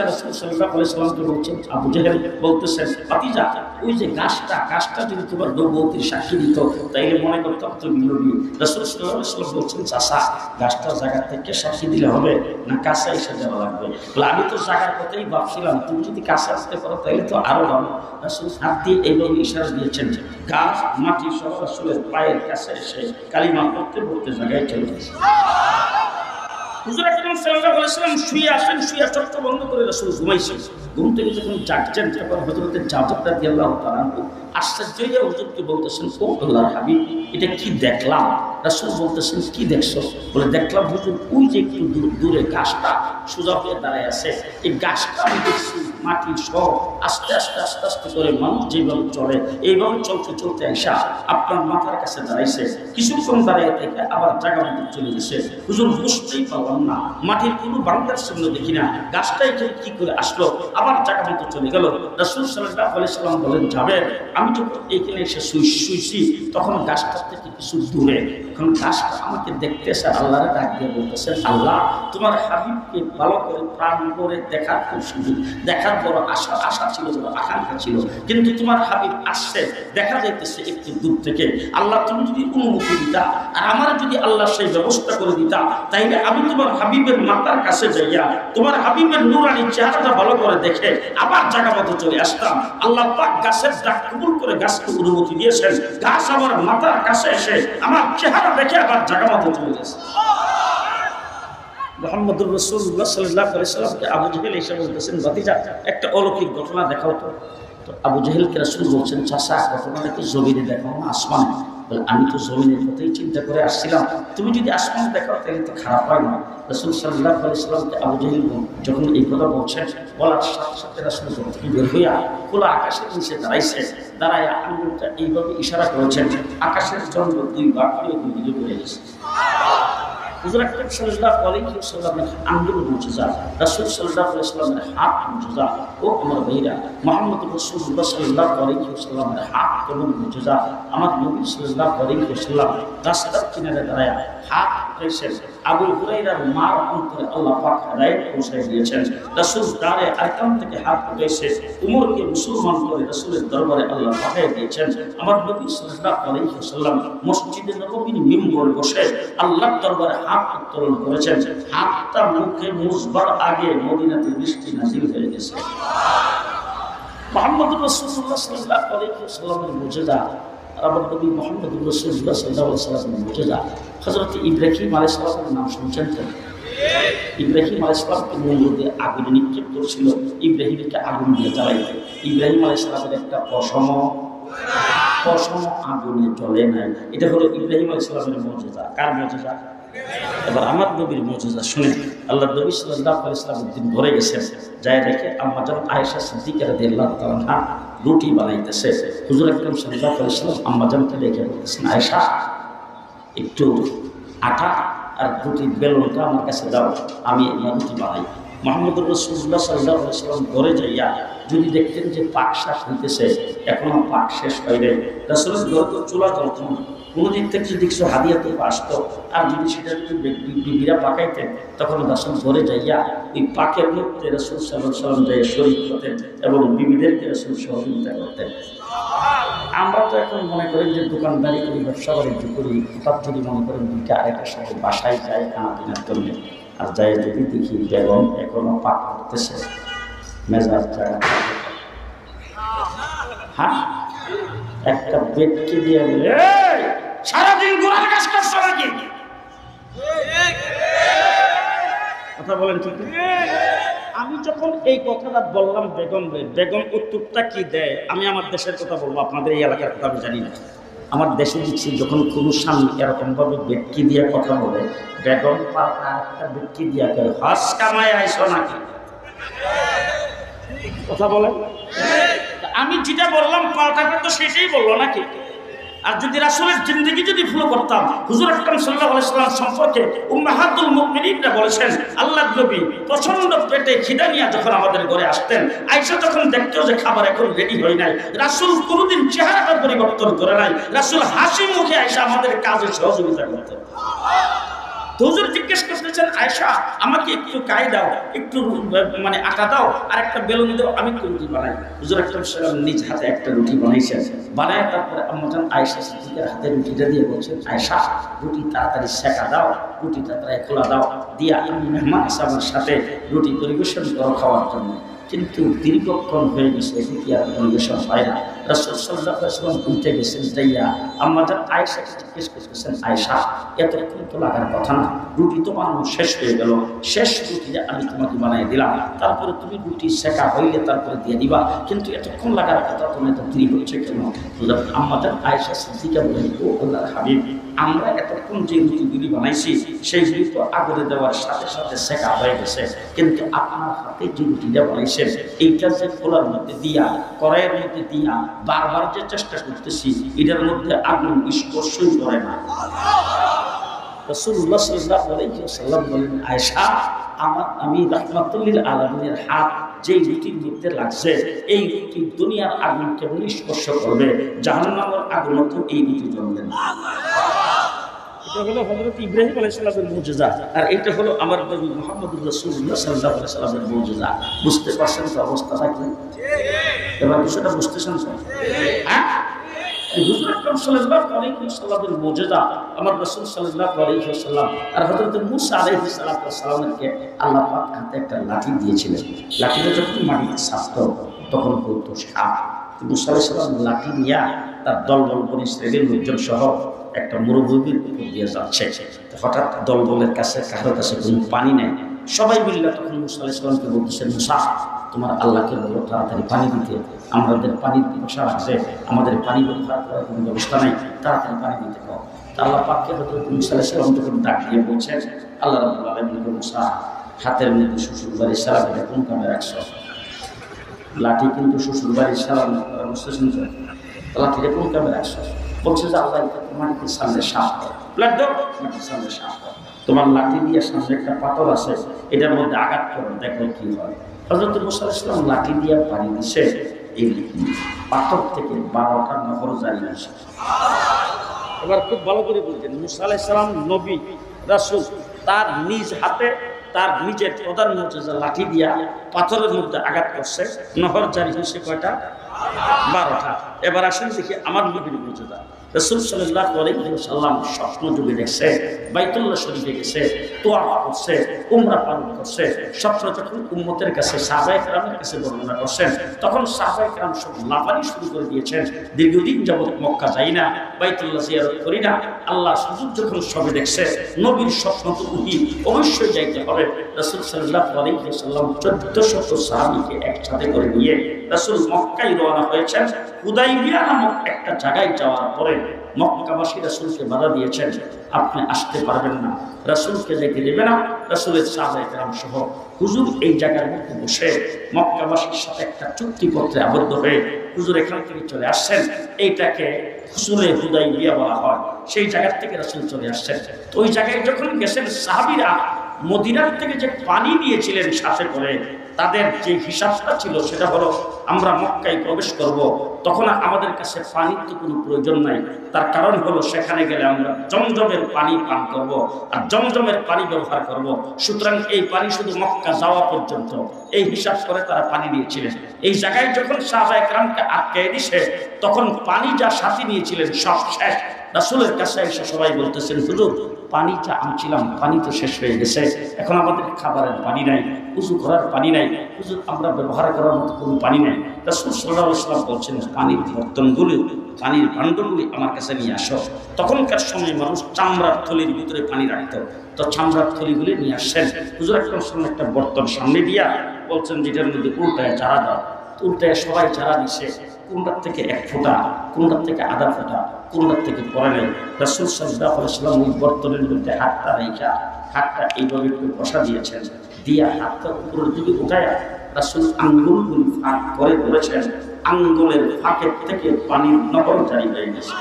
রাসূল সাল্লাল্লাহু আলাইহি ওয়াসাল্লামকে বলছেন, আবু জাহেল বলতেছেন ভাতিজা ওই যে গাছটা যদি তোমার নবুয়তির সাক্ষী দিত তাইলে মনে করতাম তুমি নবী। রাসূল সাল্লাল্লাহু আলাইহি ওয়াসাল্লাম বলছেন চাচা গাছটা জায়গা থেকে সাক্ষী দিলে হবে না কাছে এসে যাওয়া লাগবে? বলে আমি তো জায়গার কথাই ভাবছিলাম, তুমি যদি কাছে আসতে পারো তাইলে তো আরো ভালো। রাসূল হাত দিয়ে এইভাবে ইশারা দিয়েছেন, গাছ মাটি সব রাসূলের পায়ের কাছে এসে কালিমা পড়তে পড়তে জায়গায় চলে গেছে। হুজুর আকরাম সাল্লাল্লাহু আলাইহি ওয়াসাল্লাম শুয়ে আসেন, শুয়ে চোখ বন্ধ করে রাসূল ঘুমাইছেন। ঘুম থেকে যখন জাগছেন তখন হযরত জাবের রাদিয়াল্লাহু তাআলা আশ্চর্য হয়ে হুজুরকে বলতেছেন, ও আল্লাহর হাবিব এটা কি দেখলাম? রাসূল বলতেছেন কি দেখছো? বলে দেখলাম হুজুর ওই যে একটু দূরে গাছটা সোজা হয়ে দাঁড়ায় আছে, এই গাছটা আমি দেখছি মাটি সব আস্তে আস্তে আস্তে আস্তে করে মানুষ যেভাবে চলে এইভাবে চলতে চলতে আইসা আপনার মাথার কাছে দাঁড়াইছে, কিছুক্ষণ দাঁড়িয়ে থেকে আবার জায়গা মতো চলে গেছে। হুজুর বুঝতেই পারলাম না, মাটির কোনো বাংলার সামনে দেখি না, গাছটাই কি করে আসলো আবার জায়গা মতো চলে গেল। রাসূল সাল্লাল্লাহু আলাইহি ওয়াসাল্লাম বলেন যাবেন আমি যখন এইখানে এসে শুইছি তখন গাছটার থেকে কিছু দূরে এখন গাছটা আমাকে দেখতেছে, আল্লাহরে ডাক দিয়ে বলতেছেন, আল্লাহ তোমার হাবিবকে ভালো করে প্রাণ করে দেখার খুব সুযোগ, দেখার বড় আশা ছিল, বড় আকাঙ্ক্ষা ছিল, কিন্তু তোমার হাবিব আসছে, দেখা যাইতেছে একটু দূর থেকে। আল্লাহ তুমি যদি অনুমতি দিতা আর আমার যদি আল্লাহ সেই ব্যবস্থা করে দিতা, তাইলে আমি তোমার হাবিবের মাতার কাছে যাইয়া তোমার হাবিবের নুরানি চেহারাটা ভালো করে দেখে আবার জায়গা মতো চলে আসতাম। আল্লাহ পাক গাছের ডাক কবুল করে গাছকে অনুমতি দিয়েছেন, গাছ আমার মাতার কাছে এসে আমার চেহারা দেখে আবার জায়গা মতো চলে গেছে। মুহাম্মদুর রাসূলুল্লাহ সাল্লাল্লাহু আলাইহি ওয়াসাল্লামকে আবু জেহেল এসে বলতেছেন, ভাতিজা একটা অলৌকিক ঘটনা দেখাও তো। তো আবু জেহেলকে রাসূল বলছেন, চাচা ঘটনাটা কি জমিনে দেখাও না আসমানে? বলে, আমি তো জমিনের কথাই চিন্তা করে আসছিলাম, তুমি যদি আসমানে দেখাও তাহলে তো খারাপ হয় না। রাসূল সাল্লাল্লাহু আলাইহি ওয়াসাল্লামকে আবু জেহেল যখন এই কথা বলছেন, বলার সাথে সাথে রাসূল থেকে বের হইয়া খোলা আকাশের নিচে দাঁড়াইছে, দাঁড়াইয়া আঙ্গুলটা এইভাবে ইশারা করেছেন, আকাশের চন্দ্র দুই ভাগ হয়ে দুই দিকে পড়ে গেছে। হুজুর আকরাম সাল্লাল্লাহু আলাইহি ওয়াসাল্লামের আঙ্গুল মুজিজা, রাসূল সাল্লাল্লাহু আলাইহি ওয়াসাল্লামের হাত মুজিজা। ও আমার ভাইরা, মুহাম্মদুর রাসূলুল্লাহ সাল্লাল্লাহু আলাইহি ওয়াসাল্লামের হাত কেমন মুজিজা। আমার নবী সাল্লাল্লাহু আলাইহি ওয়াসাল্লাম রাস্তার কিনারে দাঁড়ায়া হাত উঠাইছেন। আবু হুরায়রার মার অন্তরে আল্লাহ পাক হেদায়েত পৌঁছায় দিয়েছেন। রাসূল দাঁড়ে আরকাম থেকে হাত উঠাইছে, উমরকে মুসলমান করে রাসূলের দরবারে আল্লাহ পাঠিয়ে দিয়েছেন। আমার নবী সাল্লাল্লাহু আলাইহি ওয়াসাল্লাম মসজিদে নববীর মিম্বরে বসে আল্লাহর দরবারে হাত উত্তোলন করেছেন। হাতটা মুখে মুছবার আগে মদিনাতে বৃষ্টি নাযিল হয়ে গেছে। মুহাম্মদুর রাসূলুল্লাহ সাল্লাল্লাহু আলাইহি ওয়াসাল্লামের মুজিজা, আমার নবী মুহাম্মদুর রাসূলুল্লাহ সাল্লাল্লাহু আলাইহি ওয়াসাল্লামের মুজিজা। হযরত ইব্রাহিম আলাইহিস সালামের নাম শুনছেন তো? ইব্রাহিম আলাইহিস সালামকে নমরুদে আগুনে নিক্ষেপ করেছিল, ইব্রাহিমকে আগুন দিয়ে জ্বালাইতে। ইব্রাহিম আলাইহিস সালামের একটা পশম আগুনে জ্বলে নাই। এটা হলো ইব্রাহিম আলাইহিস সালামের মুজিজা। কার মুজিজা? এবার আমার নবীর মুজিজা শুনে আল্লাহ নবী সাল্লাল্লাহু আলাইহি ওয়াসাল্লাম দিন ভরে গেছেন, যায় দেখে আম্মা জান আয়েশা সিদ্দিকা রাদিয়াল্লাহু তাআলা আনহা রুটি বানাইতেছে। হুজুর আকরাম সাল্লাল্লাহু আলাইহি ওয়াসাল্লাম আম্মা জানকে দেখে বলতেছেন, আয়েশা একটু আটা আর রুটির বেলনটা আমার কাছে দাও, আমি রুটি বানাই। মুহাম্মদুর রাসূলুল্লাহ সাল্লাল্লাহু আলাইহি ওয়াসাল্লাম ঘরে যাইয়া যদি দেখতেন যে পাক শাক হইতেছে, এখনো পাক শেষ হয়নি, রাসূলের ঘরে তো চুলা জ্বলতো না, কোনো দিক থেকে যদি কিছু হাদিয়াতে আসতো আর যদি সেটা যদি বিবিরা পাকাইতেন, তখন রাসূল ঘরে যাইয়া ওই পাকের মধ্যে রাসূল সাল্লাল্লাহু আলাইহি ওয়াসাল্লাম যাইয়া শরীক হতেন এবং বিবিদেরকে রাসূল সহযোগিতা করতেন। আমরা তো এখন মনে করেন যে দোকানদারি করি, ব্যবসা বাণিজ্য করি, হঠাৎ যদি মনে করেন দুইটা আরেকটার সাথে বাসায় যায় খানা পিনার জন্য, আর যাই যদি দেখি বেগম এখনো পাক করতেছে, মেজাজ জায়গা, হ্যাঁ একটা বেডকে দিয়ে বলে, সারাদিন গোড়ার কাজ করছো নাকি? কথা বলেন ঠিক? আমি যখন এই কথাটা বললাম বেগম উত্তরটা কি দেয়, আমি আমার দেশের কথা বলবো, আপনাদের এই এলাকার কথা আমি জানি না। আমার দেশে দেখছি যখন কোনো স্বামী এরকমভাবে বেটকি দিয়ে কথা বলে, বেগম পাল্টা একটা বেটকি দিয়া করে, হস কামায় আইসো নাকি? কথা বলেন। আমি যেটা বললাম পাল্টাটা তো সেটাই বললো নাকি? আর যদি রাসূলের জিন্দেগি যদি ফলো করতাম, হুজুর আকরাম সাল্লাল্লাহু আলাইহি ওয়াসাল্লাম সম্পর্কে উম্মাহাতুল মুমিনিনরা বলেছেন, আল্লাহর নবী প্রচন্ড পেটে খিদা নিয়ে যখন আমাদের ঘরে আসতেন, আয়েশা যখন দেখতো যে খাবার এখন রেডি হয় নাই, রাসূল কোনোদিন চেহারাটা পরিবর্তন করে নাই, রাসূল হাসি মুখে আয়েশা আমাদের কাজে সহযোগিতা করতেন। তো হুজুর জিজ্ঞেস করতেছেন, আয়েশা আমাকে একটু কাই দাও, একটু মানে আটা দাও আর একটা বেলুন দাও, আমি রুটি বানাই। হুজুর আকরাম সাল্লাল্লাহু আলাইহি ওয়াসাল্লাম নিজ হাতে একটা রুটি বানাইছেন, বানায় তারপরে আম্মা জান আয়েশা সিদ্দিকার হাতে রুটিটা দিয়ে বলছেন, আয়েশা রুটি তাড়াতাড়ি সেকা দাও, রুটি তাড়াতাড়ি খোলা দাও, দিয়া আমি মেহমান হিসাবের সাথে রুটি পরিবেশন করো খাওয়ার জন্য। কিন্তু দীর্ঘক্ষণ হয়ে গেছে, এদিকে আর পরিবেশন হয় না। রাসূল সাল্লাল্লাহু আলাইহি ওয়াসাল্লাম উঠে গেছেন, যাইয়া আম্মা জান আয়েশাকে জিজ্ঞেস করতেছেন, আয়েশা এতক্ষণ তো লাগার কথা না, রুটি তো বানানো শেষ হয়ে গেল, শেষ রুটিটা আমি তোমাকে বানিয়ে দিলাম, তারপরে তুমি রুটি সেকা হইলে তারপরে দিয়ে দিবা, কিন্তু এতক্ষণ লাগার কথা, তোমার এত দেরি হচ্ছে কেন? আম্মা জান আয়েশা সিদ্দিকা বলেন, ও আল্লাহর হাবিব, আমরা এতক্ষণ যে রুটিগুলি বানাইছি সেইগুলি তো আগুনে দেওয়ার সাথে সাথে সেকা হয়ে গেছে, কিন্তু আপনার হাতে যে রুটিটা বানাইছেন এইটা যে খোলার মধ্যে দিয়া, কড়াইয়ের মধ্যে দিয়া বারবার যে চেষ্টা করতেছি, এটার মধ্যে আগুন স্পর্শই করে না। রাসূলুল্লাহ সাল্লাল্লাহু আলাইহি ওয়াসাল্লাম বলেন, আয়েশা আমি রাহমাতুল লিল আলামিনের হাত যেই রুটির মধ্যে লাগছে, এই রুটি দুনিয়ার আগুন কেবল স্পর্শ করবে, জাহান্নামের আগুন তো এই রুটি জ্বলবে না। এটা হলো হযরত ইব্রাহিম আলাইহিস সালামের মুজিজা, আর এটা হলো আমার নবী মুহাম্মদুর রাসূলুল্লাহ সাল্লাল্লাহু আলাইহি সাল্লামের মুজিজা। বুঝতে পারছেন তো অবস্থাটা কি? এবার বিষয়টা বুঝতেছেন তো? হ্যাঁ, হুজুর আকরাম সাল্লাল্লাহু আলাইহি ওয়াসাল্লামের মুজিজা আমার রাসূল সাল্লাল্লাহু আলাইহি ওয়াসাল্লাম আর হযরত মূসা আলাইহিস সালামকে আল্লাহ পাক হাতে একটা লাঠি দিয়েছিলেন। লাঠিটা যখন মাটিতে ছাপতো তখন বলতো সাপ। মূসা আলাইহিস সালাম লাঠি নিয়ে তার দলবল বনি ইসরাঈলের লোকজন সহ একটা মরুভূমির উপর দিয়ে যাচ্ছে। হঠাৎ দলবলের কাছে কারোর কাছে কোনো পানি নেই। সবাই মিলে তখন মূসা আলাইহিস সালামকে বলতেছেন, মূসা তোমার আল্লাহকে বলো তাড়াতাড়ি পানি দিতে, আমাদের পানির পিপাসা লাগছে, আমাদের পানি ব্যবহার করার কোনো ব্যবস্থা নেই, তাড়াতাড়ি পানি দিতে পারো। আল্লাহ পাককে হযরত মূসা আলাইহিস সালাম যখন ডাক দিয়ে বলছেন, আল্লাহ রাব্বুল আলামিন মূসা হাতের মধ্যে শ্বশুর বাড়ির সালামটা কোন কামে রাখছ? লাঠি কিন্তু শ্বশুর বাড়ির সালাম বুঝতেছেন তো? লাঠিটা কোন কামে রাখছ? বলছে যে আল্লাহ মাটিতে সামনে সাপ মাটির সামনে সাপ, তোমার লাঠি দিয়ে সামনে একটা পাথর আছে, এটার মধ্যে আঘাত করো, দেখো কি হয়। হযরত মূসা আলাইহিস সালাম লাঠি দিয়ে পানি দিছে, এই পাথর থেকে 12টা নহর জারি হয়েছে। এবার খুব ভালো করে বলছেন, মূসা আলাইহিস সালাম নবী রাসূল, তার নিজ হাতে তার নিজের প্রধান মুজিজা লাঠি দিয়া পাথরের মধ্যে আঘাত করছে, নহর জারি হয়েছে কয়টা? 12টা। এবার আসেন দেখি আমার নবীর মুজিজা। রাসূল সাল্লাল্লাহু আলাইহি ওয়াসাল্লাম স্বপ্ন যুগে দেখছে, বাইতুল্লাহ শরীফে গেছে, তোয়াফ করছে, উমরা পালন করছে। স্বপ্ন যখন উম্মতের কাছে সাহাবায়ে কেরামের কাছে বর্ণনা করছেন, তখন সাহাবায়ে কেরাম সব লাফানি শুরু করে দিয়েছেন, দীর্ঘদিন যাবত মক্কা যাই না, বাইতুল্লাহ জিয়ারত করি না। আল্লাহ সুযোগ যখন সবে দেখছে, নবীর স্বপ্ন তো উহি অবশ্যই যাইতে হবে। রাসূল সাল্লাল্লাহু আলাইহি ওয়াসাল্লাম 1400 সাহাবীকে একসাথে করে নিয়ে রাসূল মক্কায় রওনা হয়েছেন। হুদাইবিয়া নামক একটা জায়গায় যাওয়ার পরে মক্কাবাসী রাসূলকে বাধা দিয়েছেন, আপনি আসতে পারবেন না, রাসূলকে যেতে দেবে না। রাসূলের সাহাবায়ে কেরাম সহ হুজুর এই জায়গার মধ্যে বসে মক্কাবাসীর সাথে একটা চুক্তিপত্রে আবদ্ধ হয়ে হুজুর এখান থেকে চলে আসছেন। এইটাকে হুসুলে হুদাইবিয়া বলা হয়। সেই জায়গা থেকে রাসূল চলে আসছেন। তো ওই জায়গায় যখন গেছেন, সাহাবীরা মদিনার থেকে যে পানি নিয়েছিলেন সাথে করে, তাদের যে হিসাবটা ছিল সেটা হলো, আমরা মক্কায় প্রবেশ করব, তখন আমাদের কাছে পানির তো কোনো প্রয়োজন নাই। তার কারণ হলো সেখানে গেলে আমরা জমজমের পানি পান করব আর জমজমের পানি ব্যবহার করব। সুতরাং এই পানি শুধু মক্কা যাওয়া পর্যন্ত, এই হিসাব করে তারা পানি নিয়েছিলেন। এই জায়গায় যখন সাহাবায়ে কেরামকে আটকে দিছে, তখন পানি যা সাথে নিয়েছিলেন সব শেষ। রাসূলের কাছে এসে সবাই বলতেছেন, হুজুর পানি যা আনছিলাম পানি তো শেষ হয়ে গেছে, এখন আমাদের খাবারের পানি নাই, উযু করার পানি নাই, হুজুর আমরা ব্যবহার করার মতো কোনো পানি নাই। রাসূল সাল্লাল্লাহু আলাইহি ওয়াসাল্লাম বলছেন, পানির বর্তনগুলি, পানির ভাণ্ডগুলি আমার কাছে নিয়ে আসো। তখনকার সময় মানুষ চামড়ার থলির ভিতরে পানি রাখত, তো চামড়ার থলিগুলি নিয়ে আসছেন। হুজুর আকরাম সামনে একটা বর্তন সামনে দিয়া বলছেন, যেটার মধ্যে উল্টায় চারা দাও। উল্টায় সবাই চারা দিছে, কোনটার থেকে 1 ফোঁটা, কোনটার থেকে আধা ফোঁটা, কোনটার থেকে পরে নেই। রাসূল সাল্লাল্লাহু আলাইহি ওয়াসাল্লাম ওই বর্তনের মধ্যে হাতটা রেখা, হাতটা এইভাবে একটু বসা দিয়েছেন, দিয়া হাতটা উপরের দিকে উঠায়া রাসূল আঙ্গুলগুলি ফাঁক করে ধরেছেন, আঙ্গুলের ফাঁকের থেকে পানির নহর জারি হয়ে গেছে।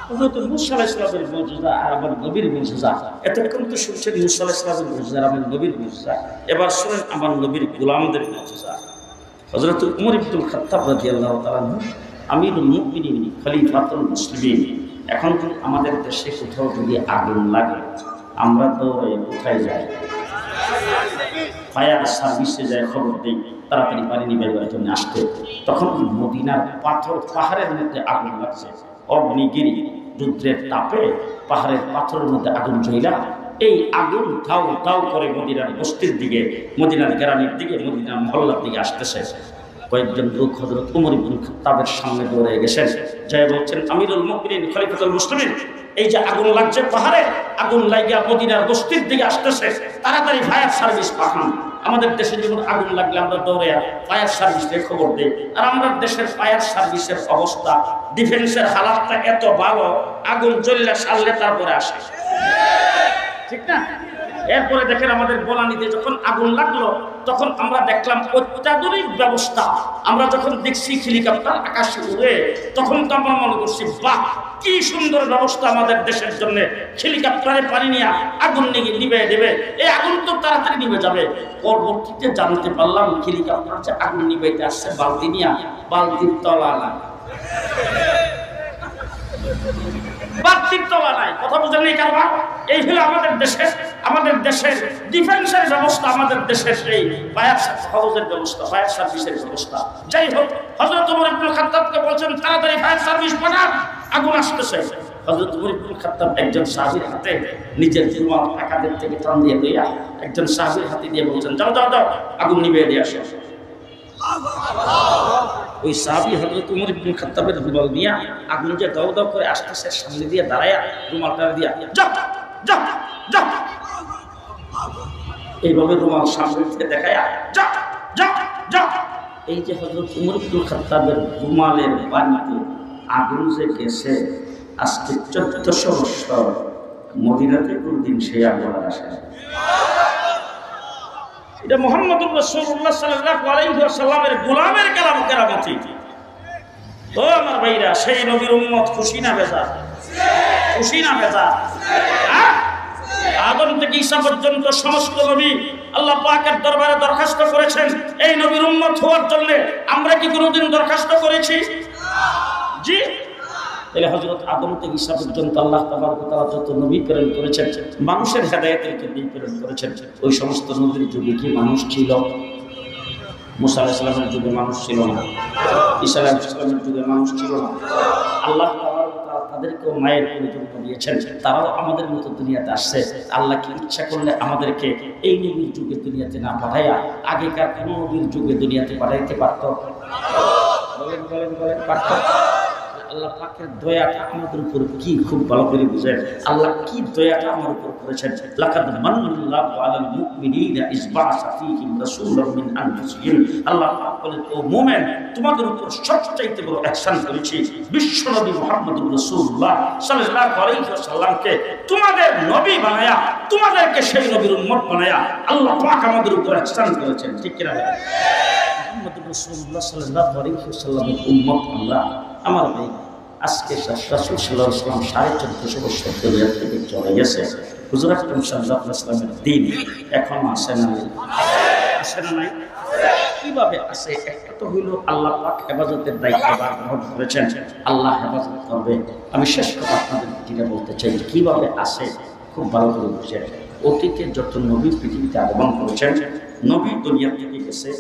হযরত মূসা আলাইহিস সালামের মুজিজা আর আমার নবীর মুজিজা। এতক্ষণ তো শুনছেন মূসা আলাইহিস সালামের মুজিজা আর আমার নবীর মুজিজা, এবার শুনেন আমার নবীর গোলামদের মুজিজা। হযরত উমর ইবনুল খাত্তাব রাদিয়াল্লাহু তাআলা আনহু আমিরুল মুমিনিন, খলিফাতুল মুসলিমিন। এখন যদি আমাদের দেশে কোথাও যদি আগুন লাগে, আমরা তো কোথায় যাই? ফায়ার সার্ভিসে যায়, খবর দিই তাড়াতাড়ি পানি নিবার জন্য আসতে। তখন মদিনার পাথর পাহাড়ের মধ্যে আগুন লাগছে, অগ্নিগিরি রুদ্রের তাপে পাহাড়ের পাথরের মধ্যে আগুন জ্বলা, এই আগুন ধাউ ধাউ করে মদিনার বস্তির দিকে, মদিনার গ্রামের দিকে, মদিনার মহল্লার দিকে আসতেছে। কয়েকজন লোক হযরত উমর ইবনে খাত্তাবের সামনে দৌড়ে গেছেন, যাই বলছেন, আমিরুল মুমিনিন খলিফাতুল মুসলিমিন, এই যে আগুন লাগছে পাহাড়ে, আগুন লাগিয়া মদিনার বস্তির দিকে আসতেছে, তাড়াতাড়ি ফায়ার সার্ভিস পাঠান। আমাদের দেশে যেমন আগুন লাগলে আমরা দৌড়ে ফায়ার সার্ভিসে খবর দিই, আর আমরা দেশের ফায়ার সার্ভিসের অবস্থা, ডিফেন্সের হালাতটা এত ভালো, আগুন জ্বললে সারলে তারপরে আসে, ঠিক না? এরপরে দেখেন আমাদের বনানীতে যখন আগুন লাগলো, তখন আমরা দেখলাম অত্যাধুনিক ব্যবস্থা। আমরা যখন দেখছি হেলিকপ্টার আকাশে উড়ে, তখন তো আমরা মনে করছি, বাহ কি সুন্দর ব্যবস্থা আমাদের দেশের জন্য, হেলিকপ্টারে পানি নিয়ে আগুন নিবে দেবে, এই আগুন তো তাড়াতাড়ি নিবে যাবে। পরবর্তীতে জানতে পারলাম হেলিকপ্টার যে আগুন নিবাইতে আসছে বালতি নিয়ে, বালতির তলা না। বাড়তির তলা নাই। কথা বুঝেন নাই কারবার? এই হলো আমাদের দেশের ডিফেন্সের ব্যবস্থা, আমাদের দেশের এই ফায়ার হাউসের ব্যবস্থা, ফায়ার সার্ভিসের ব্যবস্থা। যাই হোক, হযরত ওমর ইবনে খাত্তাবকে বলছেন তাড়াতাড়ি ফায়ার সার্ভিস পাঠান, আগুন আসতেছে। হযরত ওমর ইবনে খাত্তাব একজন সাহাবীর হাতে নিজের রুমাল টাকাদের থেকে টান দিয়ে লইয়া একজন সাহাবীর হাতে দিয়ে বলছেন, যাও যাও যাও, আগুন নিভিয়ে দিয়ে আসো। ওই সাহাবী হযরত ওমর ইবনে খাত্তাবের রুমাল নিয়ে আগুন যে দাও দাও করে আসতেছে, সামনে দিয়ে দাঁড়ায়া রুমালটা দিয়া যাও যাও যাও, এইভাবে রুমাল সামনে থেকে দেখায়া যাও যাও যাও। এই যে হযরত ওমর ইবনে খাত্তাবের রুমালের পানিতে আগুন যে গেছে, আজকে 1400 বছর মদিনাতে কোনদিন সেই আগুন আসে। এটা মুহাম্মদুর রাসূলুল্লাহ সাল্লাল্লাহু আলাইহি ওয়াসাল্লামের গোলামের কেরামতি। ও আমার ভাইরা, সেই নবীর উম্মত খুশি না বেজার? খুশি না বেজার? আদম থেকে ঈসা পর্যন্ত সমস্ত নবী আল্লাহ পাকের দরবারে দরখাস্ত করেছেন এই নবীর উম্মত হওয়ার জন্য। আমরা কি কোনোদিন দরখাস্ত করেছি? জি। তাহলে হযরত আদম থেকে ঈসা পর্যন্ত আল্লাহ তাবারক ওয়া তাআলা যত নবী প্রেরণ করেছেন, মানুষের হেদায়েতের জন্য প্রেরণ করেছেন। ওই সমস্ত নবীর যুগে কি মানুষ ছিল? মুসা আলাইহিস সালামের যুগে মানুষ ছিল না, ঈসা আলাইহিস সালামের যুগে মানুষ ছিল না। আল্লাহ তাবারক ওয়া তাআলা তাদেরকেও মায়ের পরিচর্যা দিয়েছেন, তারাও আমাদের মতো দুনিয়াতে আসছে। আল্লাহ কি ইচ্ছা করলে আমাদেরকে এই নবীর যুগে দুনিয়াতে না পাঠাইয়া আগেকার কোন নবীর যুগে দুনিয়াতে পাঠাইতে পারত? বলেন বলেন বলেন, পারত? আল্লাহ পাকের দয়াটা আমাদের উপর কি খুব ভালো করে বুঝেন। আল্লাহ কি দয়াটা আমার উপর করেছেন। লাকাদ মান্নাল্লাহু আলাল মুমিনিনা ইয বা'আসা ফীহিম রাসূলাম মিন আনফুসিহিম। আল্লাহ পাক বলেন, ও মুমিন, তোমাদের উপর সবচাইতে বড় ihsan করেছি বিশ্বনবী মুহাম্মদুর রাসূলুল্লাহ সাল্লাল্লাহু আলাইহি ওয়াসাল্লামকে তোমাদের নবী বানায়া, তোমাদেরকে সেই নবীর উম্মত বানায়া আল্লাহ পাক আমাদের উপর ihsan করেছেন। ঠিক কি না? মুহাম্মদুর রাসূলুল্লাহ সাল্লাল্লাহু আলাইহি ওয়াসাল্লামের উম্মত আমরা। আমার ভাই, আজকে রাসূল সাল্লাল্লাহু আলাইহি ওয়াসাল্লাম 1450 বছর দুনিয়া থেকে চলে গেছে। হুজুর আকরাম সাল্লাল্লাহু আলাইহি ওয়াসাল্লামের দ্বীন এখনো আছে না? আছে না নাই? কিভাবে আছে? একটা তো হইল আল্লাহ পাক হেফাজতের দায়িত্ব গ্রহণ করেছেন, আল্লাহ হেফাজত করবে। আমি শেষ কথা আপনাদের যেটা বলতে চাই, কিভাবে আছে খুব ভালো করে বুঝেন। অতীতে যত নবী পৃথিবীতে আগমন করেছেন, নবী দুনিয়া থেকে গেছে,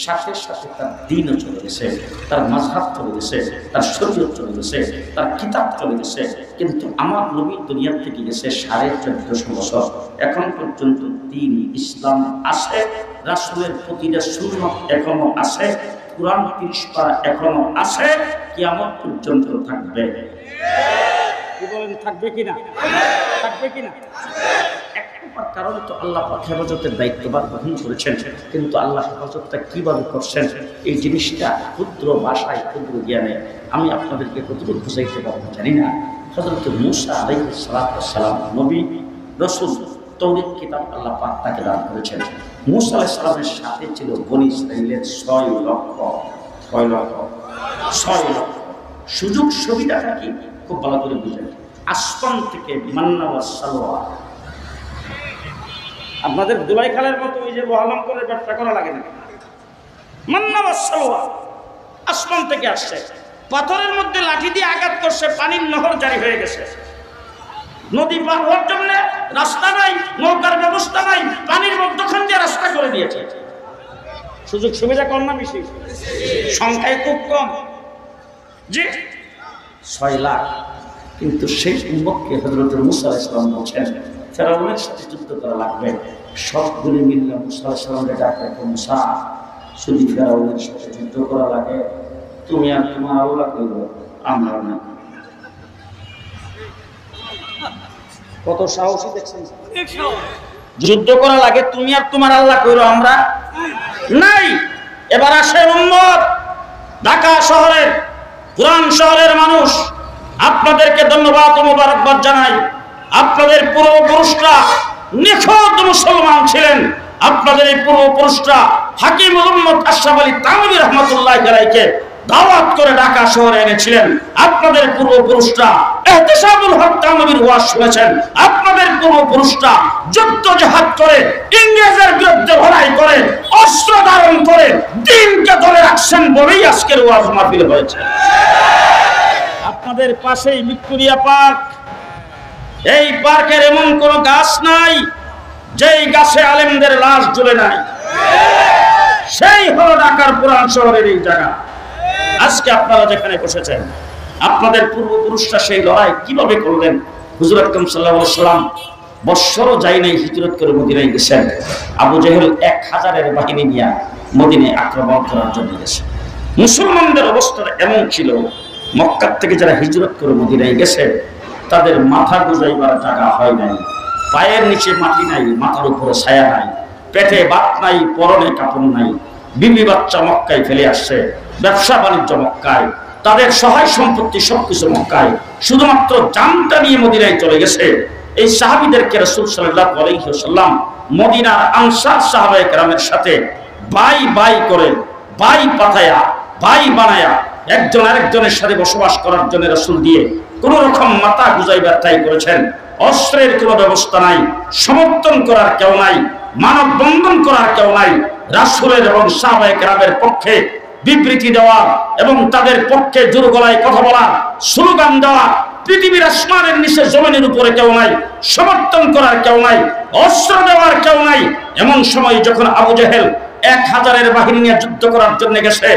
সাথে সাথে তার দ্বীনও চলে গেছে, তার মাযহাব চলে গেছে, তার শরীয়ত চলে গেছে, তার কিতাব চলে গেছে। কিন্তু আমার নবী দুনিয়া থেকে গেছে 1450 বছর, এখন পর্যন্ত দ্বীন ইসলাম আছে, রাসূলের প্রতিটা সুন্নাত এখনো আছে, কুরআন 30 পারা এখনো আছে, কিয়ামত পর্যন্ত থাকবে। কি বলেন, থাকবে কিনা? থাকবে কিনা? কারণ তো আল্লাহ পাক হেফাজতের দায়িত্বভার গ্রহণ করেছেন, কিন্তু আল্লাহ হেফাজতটা কিভাবে করছেন এই জিনিসটা ক্ষুদ্র ভাষায়, ক্ষুদ্র জ্ঞানে আমি আপনাদেরকে কতটুকু বুঝাইতে পারবো জানি না। হযরত মূসা আলাইহিস সালাম নবী রাসূল, তাওরাত কিতাব আল্লাহ পাক তাকে দান করেছেন। মূসা আলাইহিস সালামের সাথে ছিল বনী ইসরাঈলের 6 লক্ষ। সুযোগ সুবিধাটা কি খুব ভালো করে বুঝেন। আসমান থেকে মান্না ওয়া সালওয়া, আপনাদের দুলাই খালের মতো ওই যে বহালম করে ব্যবসা করা লাগে না, মান্না ওয়া সালওয়া আসমান থেকে আসছে। পাথরের মধ্যে লাঠি দিয়ে আঘাত করছে, পানির নহর জারি হয়ে গেছে। নদী পার হওয়ার জন্য রাস্তা নাই, নৌকার ব্যবস্থা নাই, পানির মধ্যখান দিয়ে রাস্তা করে দিয়েছে। সুযোগ সুবিধা কম না বেশি? সংখ্যায় খুব কম, জি 6 লাখ। কিন্তু সেই উম্মতকে হযরত মূসা আলাইহিস সালাম বলছেন ফেরাউনের সাথে যুদ্ধ করা লাগবে। সবগুলি মিললে মূসা আলাইহিস সালামকে ডাকবে, মূসা যদি ফেরাউনের সাথে যুদ্ধ করা লাগে, তুমি আর তোমার আল্লাহ কইরো, আমরা না। কত সাহসী দেখছেন? যুদ্ধ করা লাগে তুমি আর তোমার আল্লাহ কইরো, আমরা নাই। এবার আসে উম্মত, ঢাকা শহরের, পুরান শহরের মানুষ, আপনাদেরকে ধন্যবাদ ও মোবারকবাদ জানাই। আপনাদের পূর্বপুরুষরা নিখুঁত মুসলমান ছিলেন। আপনাদের এই পূর্বপুরুষরা হাকিমুল উম্মত আশরাফ আলী থানভী রাহমাতুল্লাহি আলাইহিকে দাওয়াত করে ঢাকা শহরে এনেছিলেন। আপনাদের পূর্বপুরুষরা ইহতিসাবুল হক থানভীর ওয়াজ শুনেছেন। আপনাদের পূর্বপুরুষরা যুদ্ধ জিহাদ করে, ইংরেজের বিরুদ্ধে লড়াই করে, অস্ত্র ধারণ করে দ্বীনকে ধরে রাখছেন বলেই আজকের ওয়াজ মাহফিল হয়েছে। আপনাদের পাশেই ভিক্টোরিয়া পার্ক, এই পার্কের এমন কোন গাছ নাই যেই গাছে আলেমদের লাশ ঝুলে নাই। সেই হলো ঢাকার পুরান শহরের এই জায়গা। আজকে আপনারা যেখানে বসেছেন, আপনাদের পূর্বপুরুষরা সেই লড়াই কিভাবে করলেন? হুজুর আকরাম সাল্লাল্লাহু আলাইহি ওয়াসাল্লাম বৎসরও যায় নাই, হিজরত করে মদিনায় গেছেন। আবু জেহেল 1000-এর বাহিনী নিয়ে মদিনায় আক্রমণ করার জন্য গেছে। মুসলমানদের অবস্থা এমন ছিল, মক্কা থেকে যারা হিজরত করে মদিনায় গেছে তাদের মাথা গুজাইবার জায়গা হয় নাই, পায়ের নিচে মাটি নাই, মাথার উপরে ছায়া নাই, পেটে ভাত নাই, পরনে কাপড় নাই, বিবি বাচ্চা মক্কায় ফেলে আসছে, ব্যবসা বাণিজ্য মক্কায়, তাদের সহায় সম্পত্তি সবকিছু মক্কায়, শুধুমাত্র জানটা নিয়ে মদিনায় চলে গেছে। এই সাহাবীদেরকে রাসূল সাল্লাল্লাহু আলাইহি ওয়াসাল্লাম মদিনার আনসার সাহাবায়ে কেরামের সাথে বাই বাই করে, বাই পাঠায়া, বাই বানায়া একজন আরেকজনের সাথে বসবাস করার জন্য রাসূল দিয়ে কোন রকম মাথা গুজাইবার ট্রাই করেছেন। অস্ত্রের কোনো ব্যবস্থা নাই, সমর্থন করার কেউ নাই, মানব বন্ধন করার কেউ নাই। রাসূলের এবং সাহাবায়ে কেরামের পক্ষে বিবৃতি দেওয়া এবং তাদের পক্ষে জোর গলায় কথা বলা, স্লোগান দেওয়া, পৃথিবীর আসমানের নিচে জমিনের উপরে কেউ নাই, সমর্থন করার কেউ নাই, অস্ত্র দেওয়ার কেউ নাই। এমন সময় যখন আবু জেহেল 1000-এর বাহিনী নিয়ে যুদ্ধ করার জন্য গেছে,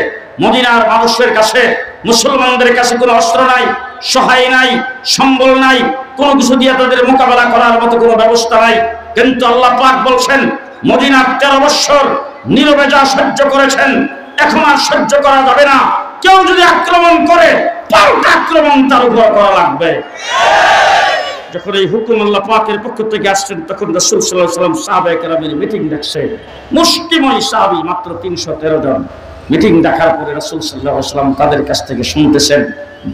মদিনার মানুষের কাছে, মুসলমানদের কাছে কোনো অস্ত্র নাই, সহায় নাই, সম্বল নাই, কোনো কিছু দিয়ে তাদের মোকাবেলা করার মতো কোনো ব্যবস্থা নাই। কিন্তু আল্লাহ পাক বলছেন, মদিনার 13 বছর নীরবে যা সহ্য করেছেন এখন আর সহ্য করা যাবে না। কেউ যদি আক্রমণ করে, পাল্টা আক্রমণ তার উপর করা লাগবে। যখন এই হুকুম আল্লাহ পাকের পক্ষ থেকে আসছেন, তখন রাসূল সাল্লাল্লাহু আলাইহি ওয়াসাল্লাম সাহাবায়ে কেরামের মিটিং ডাকছে। মুষ্টিময় সাহাবী, মাত্র 313 জন। মিটিং ডাকার পরে রাসূল সাল্লাল্লাহু আলাইহি ওয়াসাল্লাম তাদের কাছ থেকে শুনতেছেন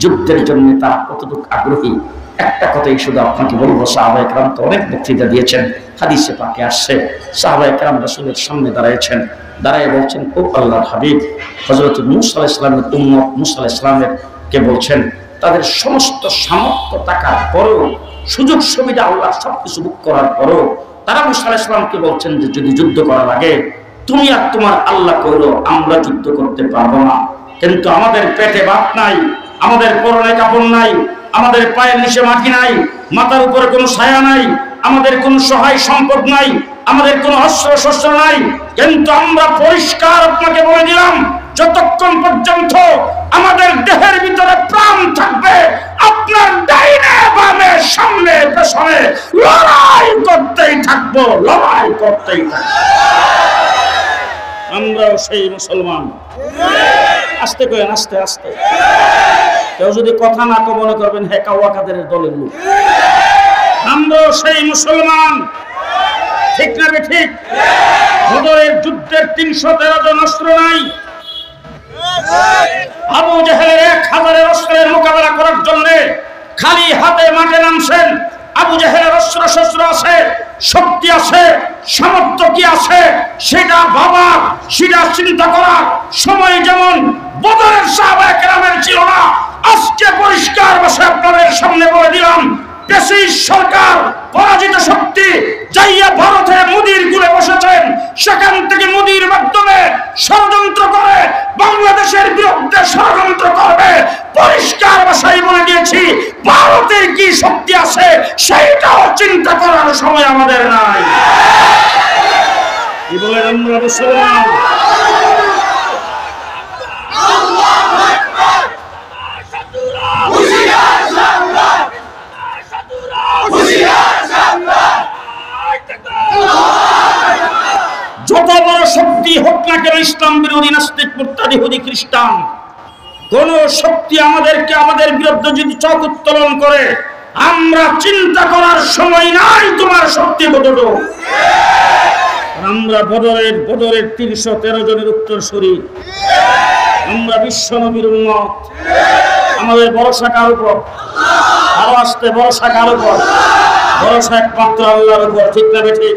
যুদ্ধের জন্য তারা কতটুকু আগ্রহী। একটা কথাই শুধু আপনাকে বলবো, সাহাবায়ে কেরাম তো অনেক বক্তৃতা দিয়েছেন, হাদিসে পাকে আসছে, সাহাবায়ে কেরাম রাসূলের সামনে দাঁড়িয়েছেন, দাঁড়ায় বলছেন, ও আল্লাহর হাবিব, হযরত মূসা আলাইহিস সালামের উম্মত মূসা আলাইহিস সালামের কে বলছেন, তাদের সমস্ত সামর্থ্য টাকার পরেও, সুযোগ সুবিধা আল্লাহ সবকিছু বুক করার পরেও তারা মূসা আলাইহিস সালামকে বলছেন যে যদি যুদ্ধ করা লাগে তুমি আর তোমার আল্লাহ কইরো, আমরা যুদ্ধ করতে পারবো না। কিন্তু আমাদের পেটে ভাত নাই, আমাদের পরনে কাপড় নাই, আমাদের পায়ের নিচে মাটি নাই, মাথার উপরে কোনো ছায়া নাই, আমাদের কোনো সহায় সম্পদ নাই, আমাদের কোনো অস্ত্র শস্ত্র নাই। কিন্তু আমরা পরিষ্কার আপনাকে বলে দিলাম, যতক্ষণ পর্যন্ত আমাদের দেহের ভিতরে প্রাণ থাকবে, আপনার ডাইনে বামে সামনে পেছনে লড়াই করতেই থাকবো, লড়াই করতেই থাকবো। আমরাও সেই মুসলমান। আস্তে করেন, আস্তে আস্তে। কেউ যদি কথা না কো মনে করবেন হে কাওয়া কাদেরের দলের লোক। আমরাও সেই মুসলমান, ঠিক না ঠিক? বদরের যুদ্ধের 313 জন অস্ত্র নাই। আবু জেহেলের 1000-এর অস্ত্রের মোকাবেলা করার জন্য খালি হাতে মাঠে নামছেন। আবু জেহেলের অস্ত্র শস্ত্র আছে, শক্তি আছে, সামর্থ্য কি আছে সেটা ভাবা, সেটা চিন্তা করার সময় যেমন বদরের সাহাবায়ে কেরামের ছিল না, আজকে পরিষ্কার ভাষায় আপনাদের সামনে বলে দিলাম, ব্রিটিশ সরকার পরাজিত শক্তি যাইয়া ভারতে মোদির কুলে বসেছেন, সেখান থেকে মোদির মাধ্যমে ষড়যন্ত্র করে বাংলাদেশের বিরুদ্ধে ষড়যন্ত্র করবে। পরিষ্কার ভাষায় বলে দিয়েছি, ভারতের কি শক্তি আছে সেইটাও চিন্তা করার সময় আমাদের নাই। কি বলেন আমরা মুসলমান? যত বড় শক্তি হোক না কেন, ইসলাম বিরোধী, নাস্তিক, মুরতাদ, ইহুদি, খ্রিস্টান, কোন শক্তি আমাদেরকে আমাদের বিরুদ্ধে যদি চোখ উত্তোলন করে, আমরা চিন্তা করার সময় নাই তোমার শক্তি কতটুকু। আমরা বদরের 313 জনের উত্তরসূরি, আমরা বিশ্ব নবীর উম্মত। আমাদের ভরসা কার উপর? আরো আসতে ভরসা কার উপর? ভরসা একমাত্র আল্লাহর উপর, ঠিক না ঠিক?